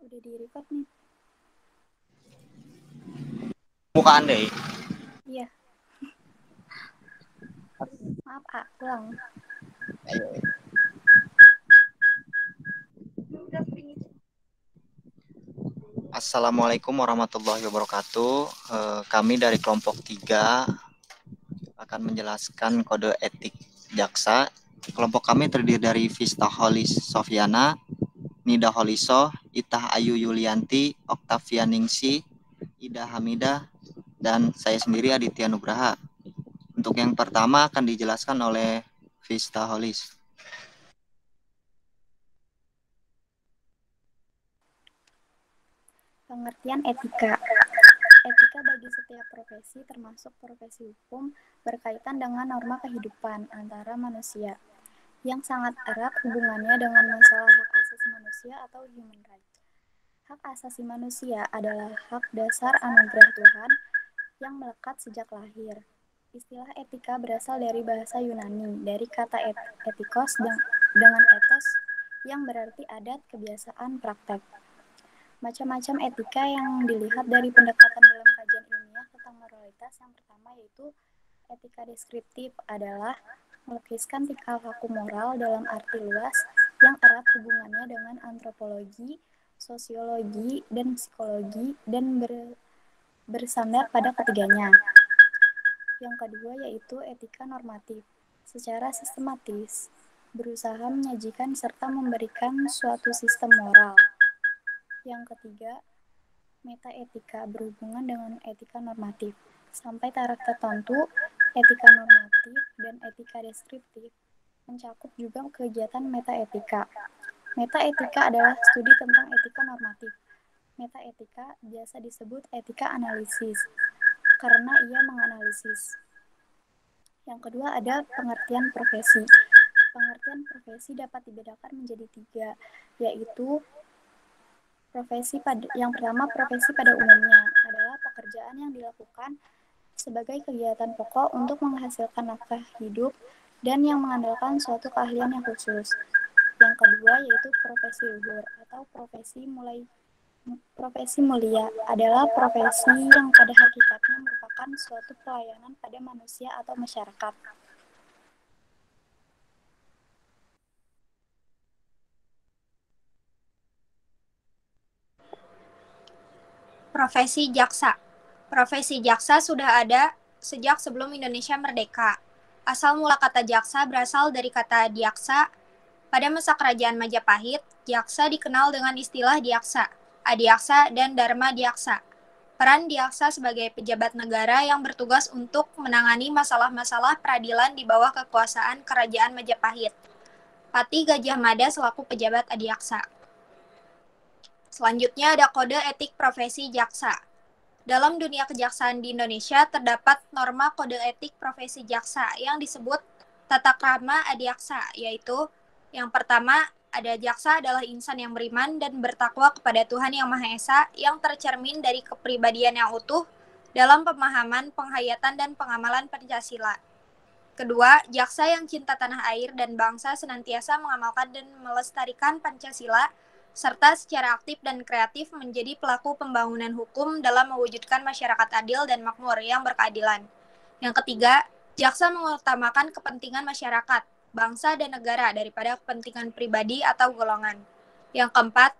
Udah di-record nih. Bukaan deh. Iya. Maaf, ulang. Ayo. Assalamualaikum warahmatullahi wabarakatuh. Kami dari kelompok 3 akan menjelaskan kode etik jaksa. Kelompok kami terdiri dari Vista Holis Sofiana, Nida Holiso, Itah Ayu Yulianti, Oktavia Ningsi, Ida Hamidah, dan saya sendiri Aditya Nugraha. Untuk yang pertama akan dijelaskan oleh Vista Holis. Pengertian etika. Etika bagi setiap profesi, termasuk profesi hukum, berkaitan dengan norma kehidupan antara manusia, yang sangat erat hubungannya dengan masalah hak asasi manusia atau human rights. Hak asasi manusia adalah hak dasar anugerah Tuhan yang melekat sejak lahir. Istilah etika berasal dari bahasa Yunani, dari kata etikos dengan etos yang berarti adat, kebiasaan, praktek. Macam-macam etika yang dilihat dari pendekatan dalam kajian ilmiah tentang moralitas. Yang pertama yaitu etika deskriptif adalah melukiskan tingkah laku moral dalam arti luas yang erat hubungannya dengan antropologi, sosiologi, dan psikologi dan bersandar pada ketiganya. Yang kedua yaitu etika normatif. Secara sistematis, berusaha menyajikan serta memberikan suatu sistem moral. Yang ketiga, metaetika berhubungan dengan etika normatif. Sampai taraf tertentu, etika normatif dan etika deskriptif mencakup juga kegiatan metaetika. Metaetika adalah studi tentang etika normatif. Metaetika biasa disebut etika analisis karena ia menganalisis. Yang kedua ada pengertian profesi. Pengertian profesi dapat dibedakan menjadi 3, yaitu yang pertama, profesi pada umumnya adalah pekerjaan yang dilakukan sebagai kegiatan pokok untuk menghasilkan nafkah hidup dan yang mengandalkan suatu keahlian yang khusus. Yang kedua yaitu profesi luhur atau profesi mulia adalah profesi yang pada hakikatnya merupakan suatu pelayanan pada manusia atau masyarakat. Profesi jaksa. Profesi jaksa sudah ada sejak sebelum Indonesia merdeka. Asal mula kata jaksa berasal dari kata diaksa. Pada masa kerajaan Majapahit, jaksa dikenal dengan istilah diaksa, adiaksa, dan dharma diaksa. Peran diaksa sebagai pejabat negara yang bertugas untuk menangani masalah-masalah peradilan di bawah kekuasaan kerajaan Majapahit. Pati Gajah Mada selaku pejabat adiaksa. Selanjutnya ada kode etik profesi jaksa. Dalam dunia kejaksaan di Indonesia terdapat norma kode etik profesi jaksa yang disebut tata krama adiaksa, yaitu yang pertama, ada jaksa adalah insan yang beriman dan bertakwa kepada Tuhan Yang Maha Esa yang tercermin dari kepribadian yang utuh dalam pemahaman, penghayatan, dan pengamalan Pancasila. Kedua, jaksa yang cinta tanah air dan bangsa senantiasa mengamalkan dan melestarikan Pancasila serta secara aktif dan kreatif menjadi pelaku pembangunan hukum dalam mewujudkan masyarakat adil dan makmur yang berkeadilan. Yang ketiga, jaksa mengutamakan kepentingan masyarakat, bangsa, dan negara daripada kepentingan pribadi atau golongan. Yang keempat,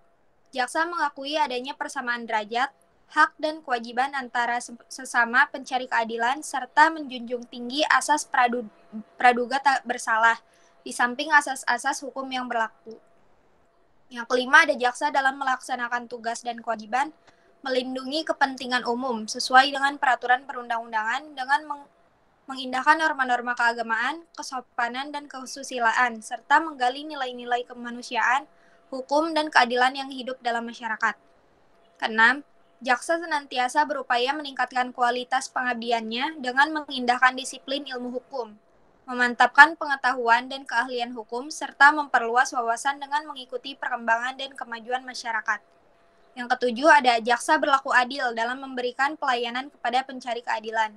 jaksa mengakui adanya persamaan derajat, hak, dan kewajiban antara sesama pencari keadilan serta menjunjung tinggi asas praduga tak bersalah, di samping asas-asas hukum yang berlaku. Yang kelima, ada jaksa dalam melaksanakan tugas dan kewajiban melindungi kepentingan umum sesuai dengan peraturan perundang-undangan dengan mengindahkan norma-norma keagamaan, kesopanan, dan kesusilaan, serta menggali nilai-nilai kemanusiaan, hukum, dan keadilan yang hidup dalam masyarakat. Keenam, jaksa senantiasa berupaya meningkatkan kualitas pengabdiannya dengan mengindahkan disiplin ilmu hukum, memantapkan pengetahuan dan keahlian hukum, serta memperluas wawasan dengan mengikuti perkembangan dan kemajuan masyarakat. Yang ketujuh, ada jaksa berlaku adil dalam memberikan pelayanan kepada pencari keadilan.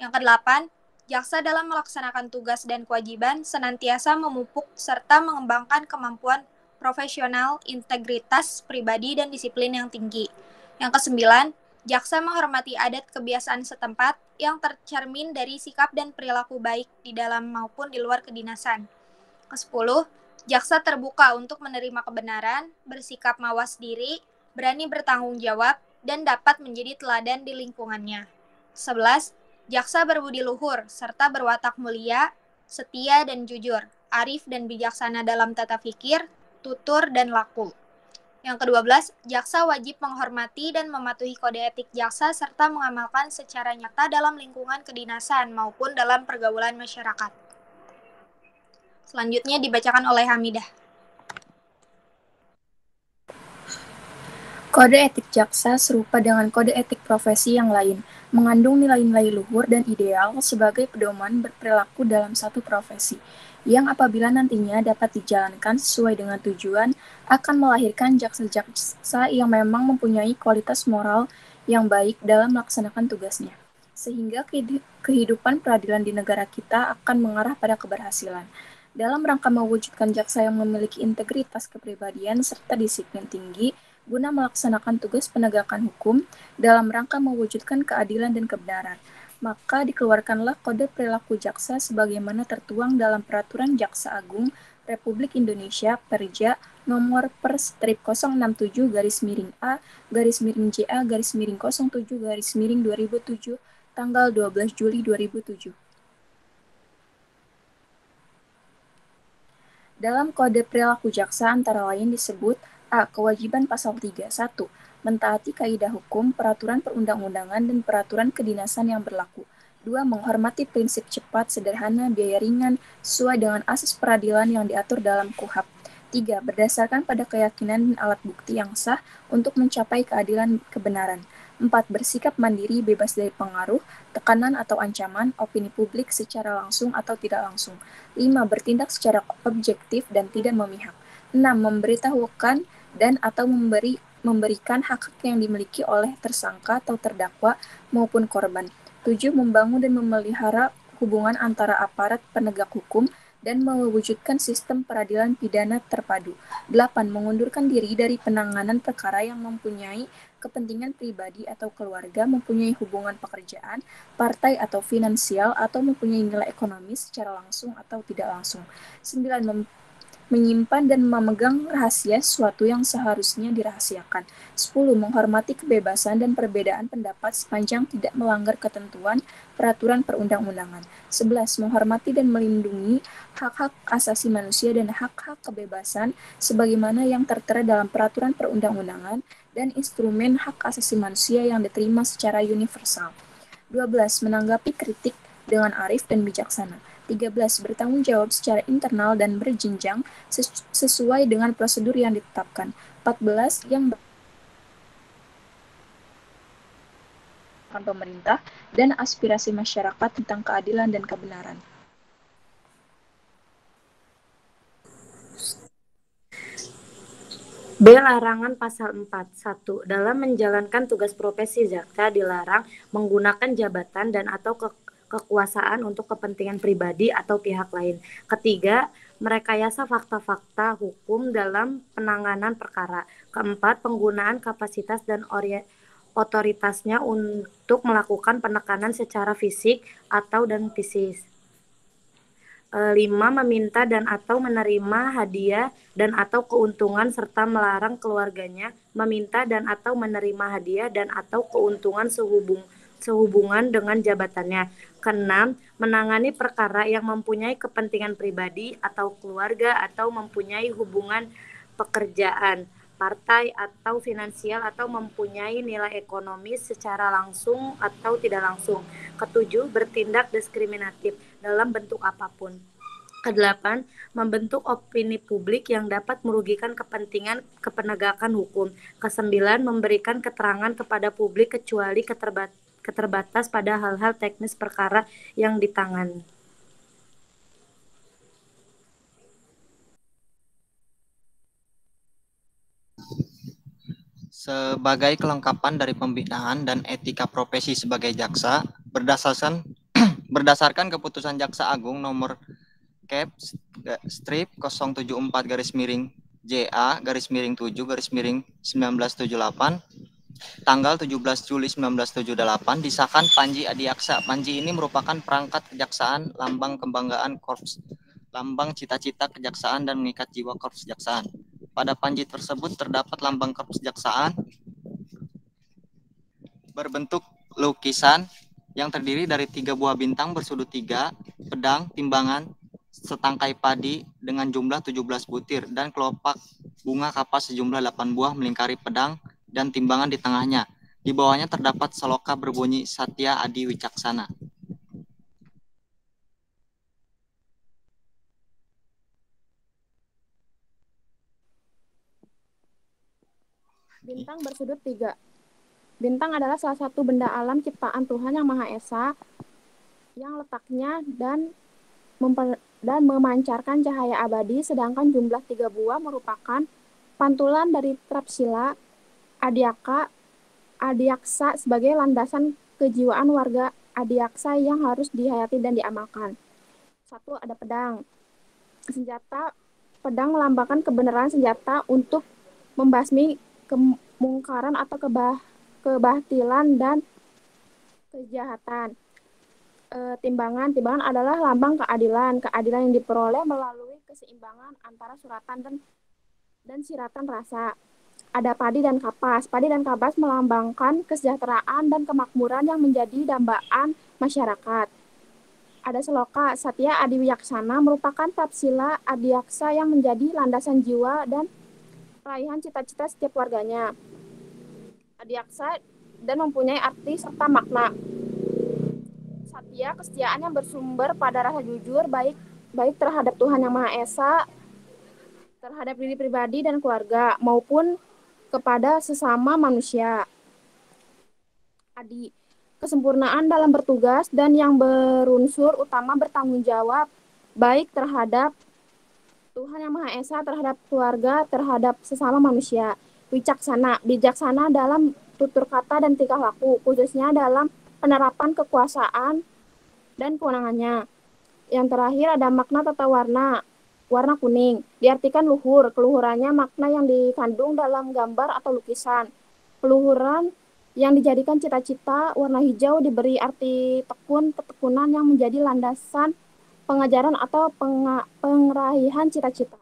Yang kedelapan, jaksa dalam melaksanakan tugas dan kewajiban senantiasa memupuk serta mengembangkan kemampuan profesional, integritas pribadi, dan disiplin yang tinggi. Yang kesembilan, jaksa menghormati adat kebiasaan setempat yang tercermin dari sikap dan perilaku baik di dalam maupun di luar kedinasan. Kesepuluh, jaksa terbuka untuk menerima kebenaran, bersikap mawas diri, berani bertanggung jawab, dan dapat menjadi teladan di lingkungannya. 11. Jaksa berbudi luhur, serta berwatak mulia, setia dan jujur, arif dan bijaksana dalam tata pikir, tutur, dan laku. Yang ke-12, jaksa wajib menghormati dan mematuhi kode etik jaksa serta mengamalkan secara nyata dalam lingkungan kedinasan maupun dalam pergaulan masyarakat. Selanjutnya dibacakan oleh Hamidah. Kode etik jaksa serupa dengan kode etik profesi yang lain, mengandung nilai-nilai luhur dan ideal sebagai pedoman berperilaku dalam satu profesi, yang apabila nantinya dapat dijalankan sesuai dengan tujuan, akan melahirkan jaksa-jaksa yang memang mempunyai kualitas moral yang baik dalam melaksanakan tugasnya. Sehingga kehidupan peradilan di negara kita akan mengarah pada keberhasilan. Dalam rangka mewujudkan jaksa yang memiliki integritas kepribadian serta disiplin tinggi, guna melaksanakan tugas penegakan hukum dalam rangka mewujudkan keadilan dan kebenaran. Maka dikeluarkanlah Kode Perilaku Jaksa sebagaimana tertuang dalam Peraturan Jaksa Agung Republik Indonesia Perja nomor per/A/JA/07/07/2007 tanggal 12 Juli 2007. Dalam Kode Perilaku Jaksa antara lain disebut A. Kewajiban pasal 3. 1. Mentaati kaidah hukum, peraturan perundang-undangan, dan peraturan kedinasan yang berlaku. 2. Menghormati prinsip cepat, sederhana, biaya ringan, sesuai dengan asas peradilan yang diatur dalam KUHAP. 3. Berdasarkan pada keyakinan dan alat bukti yang sah untuk mencapai keadilan kebenaran. 4. Bersikap mandiri, bebas dari pengaruh, tekanan atau ancaman, opini publik secara langsung atau tidak langsung. 5. Bertindak secara objektif dan tidak memihak. 6. Memberitahukan dan atau memberikan hak-hak yang dimiliki oleh tersangka atau terdakwa maupun korban. 7. Membangun dan memelihara hubungan antara aparat penegak hukum dan mewujudkan sistem peradilan pidana terpadu. 8. Mengundurkan diri dari penanganan perkara yang mempunyai kepentingan pribadi atau keluarga, mempunyai hubungan pekerjaan, partai atau finansial, atau mempunyai nilai ekonomis secara langsung atau tidak langsung. 9. Menyimpan dan memegang rahasia sesuatu yang seharusnya dirahasiakan. 10. Menghormati kebebasan dan perbedaan pendapat sepanjang tidak melanggar ketentuan peraturan perundang-undangan. 11. Menghormati dan melindungi hak-hak asasi manusia dan hak-hak kebebasan sebagaimana yang tertera dalam peraturan perundang-undangan dan instrumen hak asasi manusia yang diterima secara universal. 12. Menanggapi kritik dengan arif dan bijaksana. 13. Bertanggung jawab secara internal dan berjenjang sesuai dengan prosedur yang ditetapkan. 14. Yang pemerintah dan aspirasi masyarakat tentang keadilan dan kebenaran. B. Larangan pasal 4. 1. Dalam menjalankan tugas profesi jaksa dilarang menggunakan jabatan dan atau kekuasaan untuk kepentingan pribadi atau pihak lain. Ketiga, merekayasa fakta-fakta hukum dalam penanganan perkara. Keempat, penggunaan kapasitas dan otoritasnya untuk melakukan penekanan secara fisik atau dan psikis. 5. Meminta dan atau menerima hadiah dan atau keuntungan serta melarang keluarganya meminta dan atau menerima hadiah dan atau keuntungan sehubungan dengan jabatannya. Keenam, menangani perkara yang mempunyai kepentingan pribadi atau keluarga atau mempunyai hubungan pekerjaan, partai atau finansial atau mempunyai nilai ekonomis secara langsung atau tidak langsung. Ketujuh, bertindak diskriminatif dalam bentuk apapun. Kedelapan, membentuk opini publik yang dapat merugikan kepentingan kepenegakan hukum. Kesembilan, memberikan keterangan kepada publik kecuali keterbatas pada hal-hal teknis perkara yang ditangani. Sebagai kelengkapan dari pembinaan dan etika profesi sebagai jaksa, berdasarkan keputusan Jaksa Agung nomor Kep strip 074 JA garis miring 7 garis miring 1978 tanggal 17 Juli 1978 disahkan Panji Adiaksa. Panji ini merupakan perangkat kejaksaan, lambang kebanggaan korps, lambang cita-cita kejaksaan dan mengikat jiwa korps kejaksaan. Pada Panji tersebut terdapat lambang korps kejaksaan berbentuk lukisan yang terdiri dari 3 buah bintang bersudut 3, pedang, timbangan, setangkai padi dengan jumlah 17 butir, dan kelopak bunga kapas sejumlah 8 buah melingkari pedang dan timbangan di tengahnya. Di bawahnya terdapat seloka berbunyi Satya Adi Wicaksana. Bintang bersudut 3. Bintang adalah salah satu benda alam ciptaan Tuhan Yang Maha Esa yang letaknya dan memancarkan cahaya abadi, sedangkan jumlah 3 buah merupakan pantulan dari Trapsila Adiaksa sebagai landasan kejiwaan warga Adiaksa yang harus dihayati dan diamalkan. 1. Ada pedang. Senjata pedang melambangkan kebenaran senjata untuk membasmi kemungkaran atau kebatilan dan kejahatan. Timbangan adalah lambang keadilan yang diperoleh melalui keseimbangan antara suratan dan siratan rasa. Ada padi dan kapas. Padi dan kapas melambangkan kesejahteraan dan kemakmuran yang menjadi dambaan masyarakat. Ada seloka Satya Adi Wicaksana merupakan tapsila adiaksa yang menjadi landasan jiwa dan raihan cita-cita setiap warganya. Adiaksa dan mempunyai arti serta makna. Satya, kesetiaan yang bersumber pada rasa jujur baik terhadap Tuhan Yang Maha Esa, terhadap diri pribadi dan keluarga, maupun kepada sesama manusia. Adi, kesempurnaan dalam bertugas dan yang berunsur utama bertanggung jawab baik terhadap Tuhan Yang Maha Esa, terhadap keluarga, terhadap sesama manusia. Wicaksana, bijaksana dalam tutur kata dan tingkah laku, khususnya dalam penerapan kekuasaan dan kewenangannya. Yang terakhir ada makna tata warna. Warna kuning diartikan luhur, keluhurannya makna yang dikandung dalam gambar atau lukisan. Keluhuran yang dijadikan cita-cita. Warna hijau diberi arti tekun, ketekunan yang menjadi landasan pengajaran atau pengraihan cita-cita.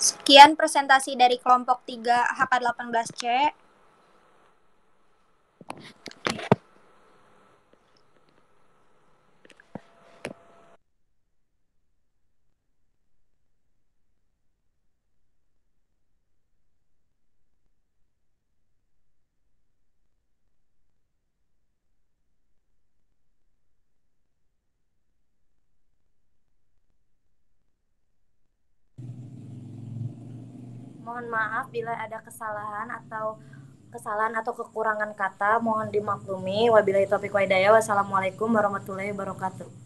Sekian presentasi dari kelompok 3 HK18C. Mohon maaf bila ada kesalahan atau kekurangan kata, mohon dimaklumi. Wabillahi taufiq wa hidayah. Wassalamualaikum warahmatullahi wabarakatuh.